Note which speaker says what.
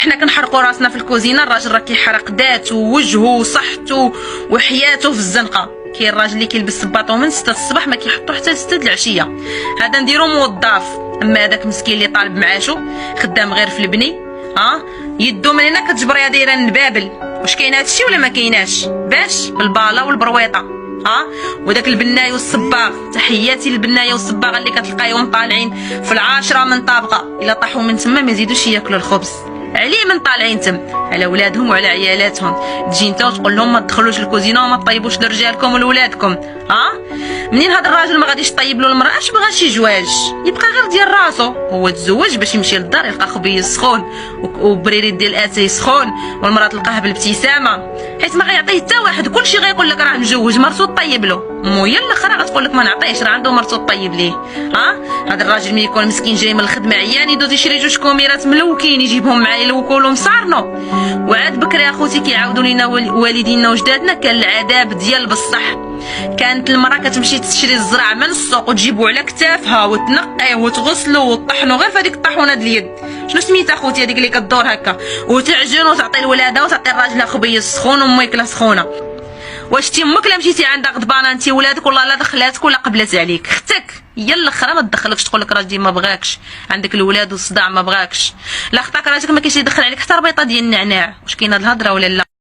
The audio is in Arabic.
Speaker 1: حنا كنحرقوا راسنا في الكوزينه، الراجل راه كيحرق ذاته ووجهه وصحته وحياته في الزنقه. كاين الراجل اللي كيلبس صباطو من 6 الصباح ما كيحطو حتى ل 6 العشيه، هذا نديرو موظف. اما هذاك مسكين اللي طالب معاشو خدام غير في البني، يدو من هنا كتجبريها دايره النبابل. واش كاين هادشي ولا ما كايناش؟ باش بالباله والبرويطه. وداك البنايه والصباغ، تحياتي للبنايه والصباغه اللي كتلقايهم طالعين في 10 من طابقه، الا طاحوا من تما ما يزيدوش ياكلوا الخبز. عليه من طالعين تم على ولادهم وعلى عيالاتهم. تجي انت وتقول لهم ما تدخلوش الكوزينه وما تطيبوش لرجالكم ولولادكم. منين هذا الراجل ما غاديش طيب له المراه؟ اش بغى شي جواج؟ يبقى غير ديال راسو، هو تزوج باش يمشي للدار يلقى خبيز سخون وبريريد ديال اتاي سخون، والمراه تلقاه بالابتسامه، حيت ما غيعطيه حتى واحد. كلشي غيقول لك راه مجوج، مرتو طيب له. مويا الاخرى غتقول لك ما نعطيهش، راه عنده مرتو طيب ليه. هذا الراجل ملي يكون مسكين جاي من الخدمه عيان يدوز يشري 2 كوميرات ملوكين يجيبهم معاه يلوكوا لهم صارنو. وعاد بكري اخوتي كيعاودوا لينا والدينا وجدادنا كان العذاب ديال بصح. كانت المراه كتمشي تشري الزرع من السوق وتجيبو على كتافها وتنقيه وتغسلو وتطحنو غير فهاديك الطاحونه د اليد. شنو سميتها اخوتي هذيك اللي كدور هكا، وتعجن وتعطي لولادها وتعطي الراجل خبيز سخون وميكله سخونه. واش تي امك لا مشيتي عندها غضبانه انت ولادك والله لا دخلاتك ولا قبلت عليك؟ اختك هي الاخرى ما تدخلكش، تقول لك راجلي ما بغاكش، عندك الولاد والصداع ما بغاكش. لا اختك راجلك ما كاينش يدخل عليك حتى ربيطه ديال النعناع. واش كاينه هاد الهضره ولا لا؟